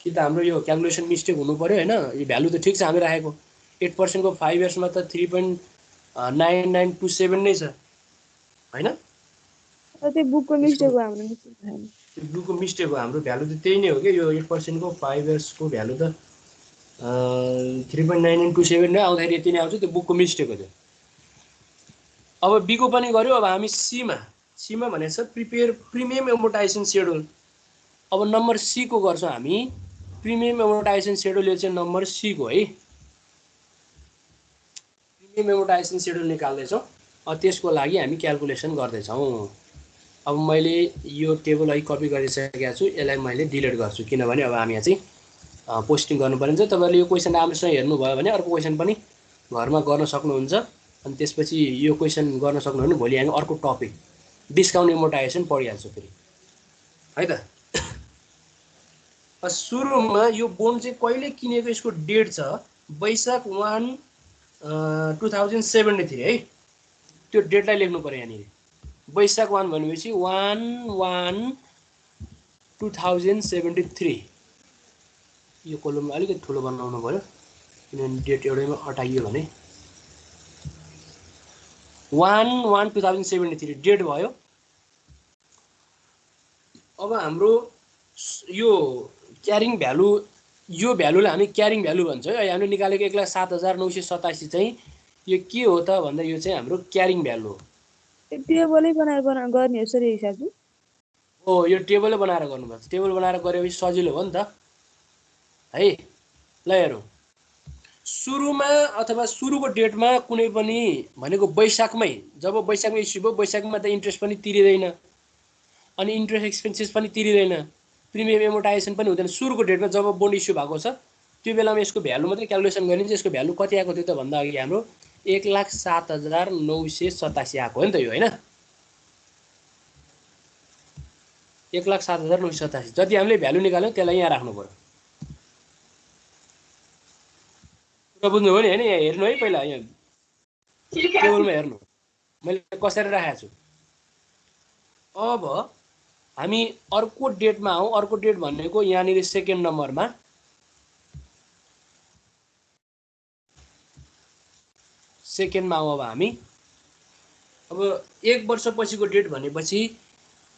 कि त हाम्रो यो क्यालकुलेसन मिस्टेक हुनु पर्यो होइन यो भ्यालु त ठिक छ हामी राखेको 8% को 5 इयर्समा त 3.9927 नै छ होइन त्यो बुकको मिस्टेक हो हाम्रो मिस्टेक ब्लूको मिस्टेक हो हाम्रो भ्यालु त त्यही नै हो कि यो 8% को 5 इयर्सको भ्यालु त 3.9927 नै आउँदाखेरि यति नै आउँछ त्यो बुकको मिस्टेक हो त्यो अब बीको पनि गर्यो अब हामी सीमा भनेको छ प्रिपेयर प्रिमियम एमोर्टाइजेसन सेड्युल अब नम्बर सी को गर्छौँ हामी प्रिमियम एमोर्टाइजेसन सेड्युल यो चाहिँ नम्बर सी को है प्रिमियम एमोर्टाइजेसन सेड्युल निकाल्दैछौँ त्यसको लागि हामी क्याल्कुलेसन गर्दैछौँ अब मैले यो टेबल अहिले कपी गरिसकेको छु यसलाई मैले डिलिट गर्छु किनभने अब हामी यहाँ चाहिँ पोस्टिङ गर्नुपर्ने हुन्छ तपाईँहरूले यो क्वेसन राम्रोसँग हेर्नुभयो भने अर्को क्वेसन पनि घरमा गर्न सक्नुहुन्छ अनि त्यसपछि यो क्वेसन गर्न सक्नुभयो भने भोलि हामी अर्को टपिक डिस्काउन्ट एमोर्टाइजेसन पढिहाल्छौँ फेरि है त सुरुमा यो बोन्ड चाहिँ कहिले किनेको यसको डेट छ वैशाख 1 2073 है त्यो डेटलाई लेख्नु पर्यो यहाँनिर वैशाख 1 भनेपछि 1/1/2073 यो कोलम अलिकति ठुलो बनाउनु पर्यो किनभने डेट एउटैमा अटाइयो भने 1/1/2073 डेट भयो अब हाम्रो यो क्यारिङ भ्यालु यो भ्यालुलाई हामी क्यारिङ भ्यालु भन्छौँ है हामीले निकालेको 1,07,987 चाहिँ यो के हो त भन्दा यो चाहिँ हाम्रो क्यारिङ भ्यालु हो टेबलै बनाएर गर्ने हो सर यो हिसाब चाहिँ हो यो टेबलै बनाएर गर्नुपर्छ टेबल बनाएर गरेपछि सजिलो हो नि त है ल हेरौँ सुरुमा अथवा सुरुको डेटमा कुनै पनि भनेको वैशाखमै जब वैशाखमा इस्यु भयो वैशाखमा त इन्ट्रेस्ट पनि तिरिँदैन अनि इन्ट्रेस्ट एक्सपेन्सेस पनि तिरिँदैन प्रिमियम एमोर्टाइजेसन पनि हुँदैन। सुरुको डेटमा जब बोन्ड इस्यु भएको छ त्यो बेलामा यसको भ्यालु मात्रै क्यालकुलेसन गर्ने, यसको भ्यालु कति आएको थियो त भन्दा अघि हाम्रो 1,07,987 आएको हो नि त यो, हैन? 1,07,987 जति हामीले भ्यालु निकाल्यौँ त्यसलाई यहाँ राख्नु पर्यो। कुरा बुझ्नु हो नि, हैन? यहाँ हेर्नु है, पहिला यहाँ टेबलमा हेर्नु मैले कसरी राखेको छु। अब हामी अर्को डेटमा आउँ। अर्को डेट भनेको यहाँनिर सेकेन्ड नम्बरमा सेकेन्डमा आउँ। अब हामी अब 1 वर्षपछिको डेट भनेपछि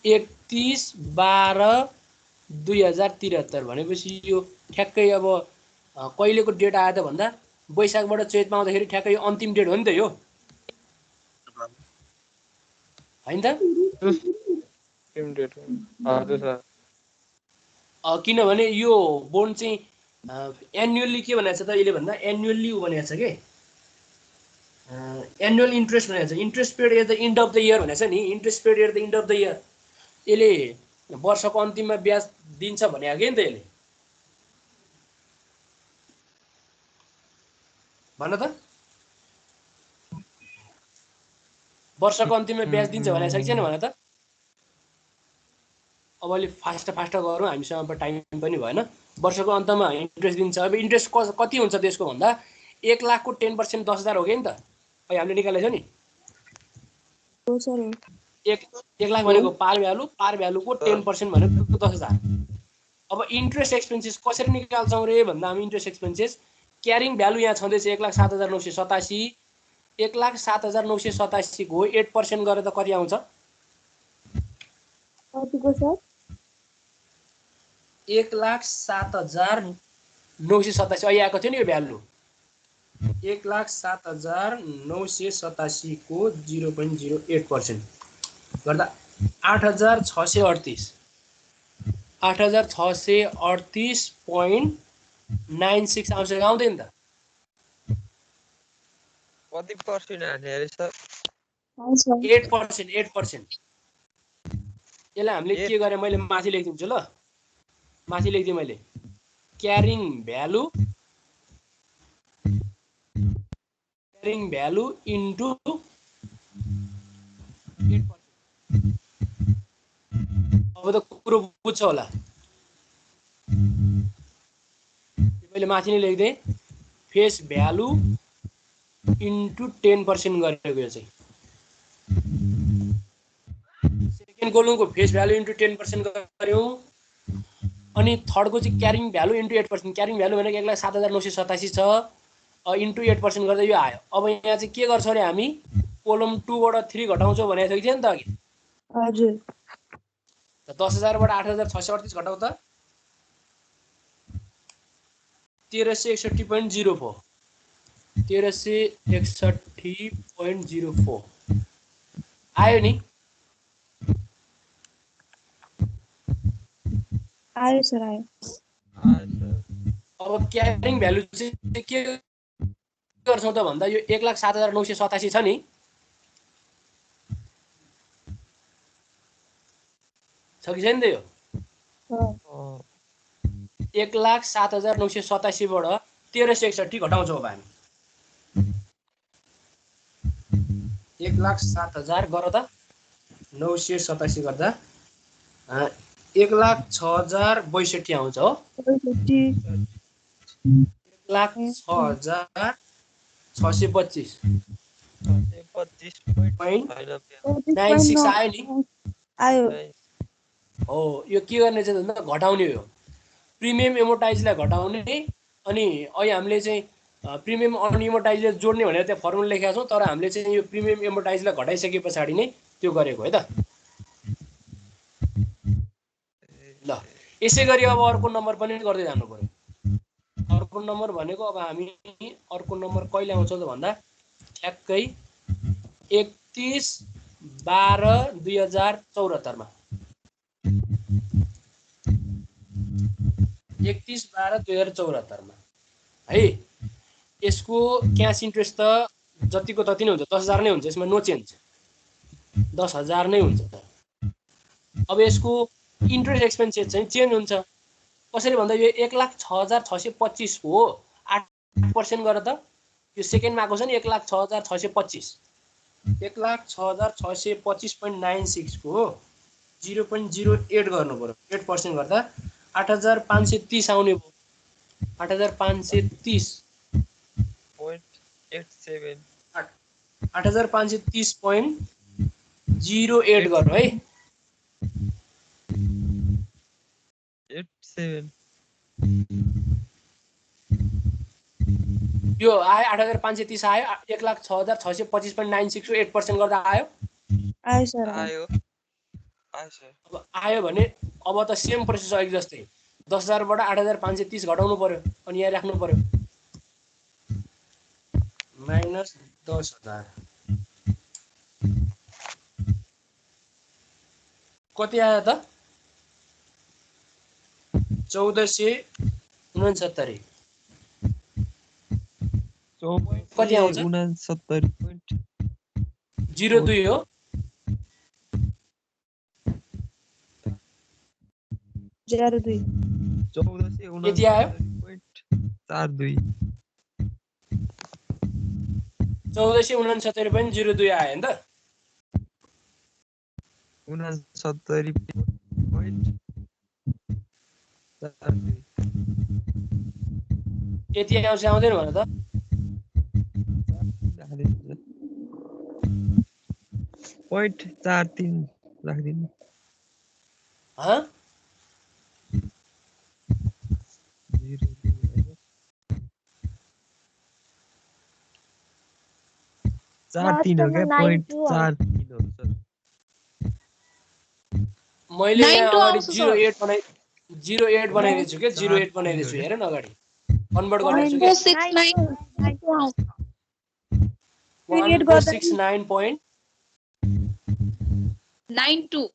31/12/2073 भनेपछि यो ठ्याक्कै अब कहिलेको डेट आयो त भन्दा वैशाखबाट चैतमा आउँदाखेरि ठ्याक्कै यो अन्तिम डेट हो नि त यो, हैन त? किनभने यो बोन्ड चाहिँ एन्युअली के भनेको छ त, यसले भन्दा एन्युअली भनेको छ के, एन्युअल इन्ट्रेस्ट भनेको छ। Interest paid at the end of the year भनेको छ नि, interest paid at the end of the year. यसले वर्षको अन्तिममा ब्याज दिन्छ भनेको के नि त यसले, भन त? वर्षको अन्तिममा ब्याज दिन्छ भनेको छ कि छैन भन त? अब अलि फास्ट गरौँ, हामीसँग अब टाइम पनि भएन। वर्षको अन्तमा इन्ट्रेस्ट दिन्छ। अब इन्ट्रेस्ट कति हुन्छ त्यसको भन्दा 1 लाखको 10% 10,000 हो कि नि त? अहिले हामीले निकालेको छ नि। हो सर हो। 1 लाख भनेको पार भ्यालुको 10% भनेको 10,000। अब इन्ट्रेस्ट एक्सपेन्सेस कसरी निकाल्छौँ रे भन्दा हामी इन्ट्रेस्ट एक्सपेन्सेस क्यारिङ भ्यालु यहाँ छँदैछ 1,07,987। 1,07,987 को 8% गरेर त कति आउँछ? कतिको सर? 1,07,987 अहिले आएको थियो नि यो भ्यालु। 1,07,987 को 0.08% गर्दा 8,638 8,638.96 आउँछ, आउँदैन त? कति पर्सेन्ट हाने अरे सर? 8%। यसलाई हामीले के गरे, मैले माथि लेखिदिन्छु ल, माथि लेखिदिएँ मैले। Carrying value into 8%। अब त कुरो बुझ्छ होला। मैले माथि नै लेख्दै फेस भ्यालु इन्टु 10% गरेको यो चाहिँ। सेकेन्ड कोलमको फेस भ्यालु इन्टु 10% गर्यौँ। अनि थर्डको चाहिँ carrying value into 8%। Carrying value भनेको 1,07,987 छ, इन्टु 8% गर्दा यो आयो। अब यहाँ चाहिँ के गर्छौँ अरे हामी, कोलम 2 बाट 3 घटाउँछौँ भनेको थियो नि त अघि। हजुर। त 10,000 बाट 8,638 घटाउ त 1361.04। 1361.04 आयो नि? आयो सर आयो। अब क्यारिङ भ्यालु चाहिँ के गर्छौँ त भन्दा यो 1,07,987 छ नि, छ कि छैन त यो? 1,07,987 बाट 1361 घटाउँछौँ। अब हामी 1,07,000 गर त 987 गर्दा 1,06,062 आउँछ हो। 1,06,625.96 आयो नि? आयो। हो, यो के गर्ने चाहिँ भन्दा घटाउने हो। प्रिमियम एमोर्टाइजलाई घटाउने, अनि अहिले हामीले चाहिँ प्रिमियम अनइमोर्टाइजलाई जोड्ने भनेर त्यहाँ फर्मुला लेखेका छौँ, तर हामीले चाहिँ यो प्रिमियम एमोर्टाइजलाई घटाइसके पछाडि नै त्यो गरेको है त। ल यसै गरी अब अर्को नम्बर पनि गर्दै जानु पर्यो। अर्को नम्बर भनेको अब हामी अर्को नम्बर कहिले आउँछ त भन्दा ठ्याक्कै 31/12/2074 मा। 31/12/2074 मा है। यसको क्यास इन्ट्रेस्ट त जतिको तति नै हुन्छ, 10,000 नै हुन्छ, यसमा नो चेन्ज, 10,000 नै हुन्छ। अब यसको इन्ट्रेस्ट एक्सपेन्सेस चाहिँ चेन्ज हुन्छ कसरी भन्दा यो 1,06,625 हो 8% गरेर त यो सेकेन्डमा आएको छ नि 1,06,625 1,06,625.96 को 0.08 गर्नु पर्यो 8% गर्दा 8,530 आउने भयो 8,530 0.87 8,530.08 गर्नु है 87 यो आयो 8,530 आयो 1,06,625.96 को 8% गर्दा आयो आयो सर आयो सर अब आयो भने अब त सेम प्रोसेस अघि जस्तै 10,000 बाट 8,530 घटाउनु पर्यो अनि यहाँ राख्नु पर्यो माइनस 10,000 कति आयो त 1,469 कति आउँछ 69.02 हो 02 यति आयो 1469.02 आयो नि त 69.42 यति आउँछ आउँदैन भन त 0.43 राख्दिनु ह 43 हो क्या 0.43 हो सर मैले यहाँ अगाडि 08 बनाइदिएको छु के 08 बनाइदिएको छु हेर न अगाडि कन्भर्ट गरिदिएको छु के 92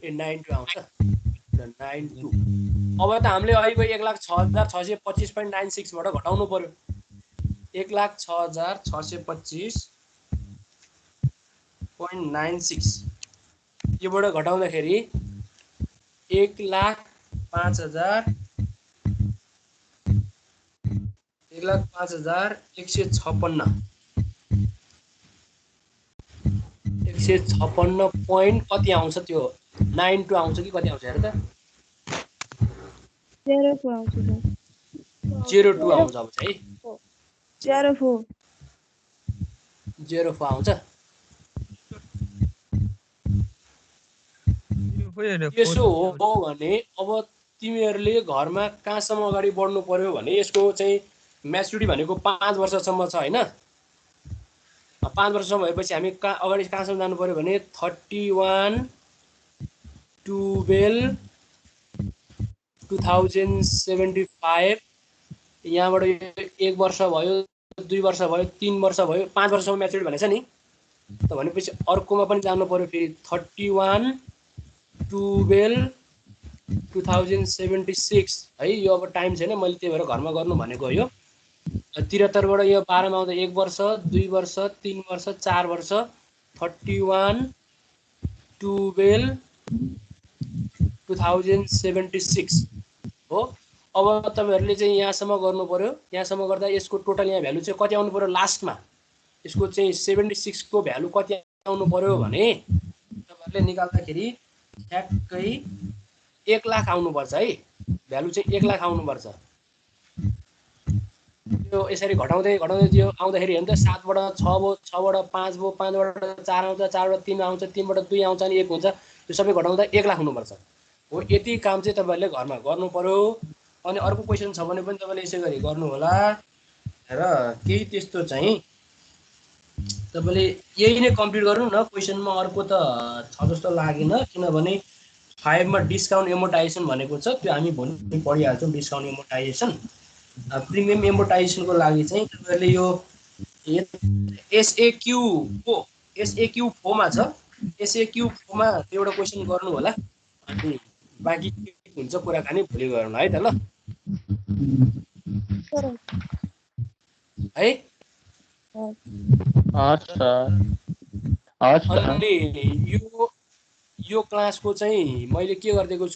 92 आउँछ 92 अब त हामीले अहिले 1,06,625.96 बाट घटाउनु पर्यो 1,06,625.96 योबाट घटाउँदाखेरि 1,05,156 पोइन्ट कति आउँछ त्यो 92 आउँछ कि कति आउँछ हेर त 04 आउँछ सर 02 आउँछ अब चाहिँ 04 आउँछ यसो हो भने अब तिमीहरूले घरमा कहाँसम्म अगाडि बढ्नु पर्यो भने यसको चाहिँ म्याच्युरिटी भनेको 5 वर्षसम्म छ हैन 5 वर्षसम्म भएपछि हामी अगाडि कहाँसम्म जानु पर्यो भने 31/12/2075 यहाँबाट 1 वर्ष भयो 2 वर्ष भयो 3 वर्ष भयो 5 वर्षसम्म म्याच्युरिटी भनेछ नि त भनेपछि अर्कोमा पनि जानु पर्यो फेरि 31/12/2076 है यो अब टाइम छैन मैले त्यही भएर घरमा गर्नु भनेको यो 73 बाट यो 12 मा आउँदा 1 वर्ष 2 वर्ष 3 वर्ष 4 वर्ष 31/12/2076 हो अब तपाईहरुले चाहिँ यहाँसम्म गर्नु पर्यो यहाँसम्म गर्दा यसको टोटल यहाँ भ्यालु चाहिँ कति आउनु पर्यो लास्टमा यसको चाहिँ 76 को भ्यालु कति आउनु पर्यो भने तपाईहरुले निकाल्दाखेरि ठ्याक्कै 1 लाख आउनु पर्छ है भ्यालु चाहिँ 1 लाख आउनु पर्छ यो यसरी घटाउँदै घटाउँदै त्यो आउँदाखेरि हेर्नु त 7 बाट 6 भयो 6 बाट 5 भयो 5 बाट 4 आउँछ 4 बाट 3 आउँछ 3 बाट 2 आउँछ अनि 1 हुन्छ यो सबै घटाउँदा 1 लाख हुनु पर्छ हो यति काम चाहिँ तपाईहरुले घरमा गर्नु पर्यो अनि अर्को क्वेशन छ भने पनि तपाईले यसै गरी गर्नु होला र केही त्यस्तो चाहिँ तपाईले यही नै कम्प्लिट गर्नु न क्वेशनमा अर्को त छ जस्तो लागेन किनभने 5 मा डिस्काउन्ट एमोर्टाइजेसन भनेको छ त्यो हामी भोलि पढिहाल्छौं डिस्काउन्ट एमोर्टाइजेसन प्रिमियम एमोर्टाइजेसन को लागि चाहिँ तपाईहरुले यो एसएक्यू 4 मा छ एसएक्यू 4 मा एउटा क्वेशन गर्नु होला अनि बाँकी हुन्छ कुराकानी भोलि गरौँ है त ल है अच्छा अनि यो यो क्लासको चाहिँ मैले के गरिदिएको छु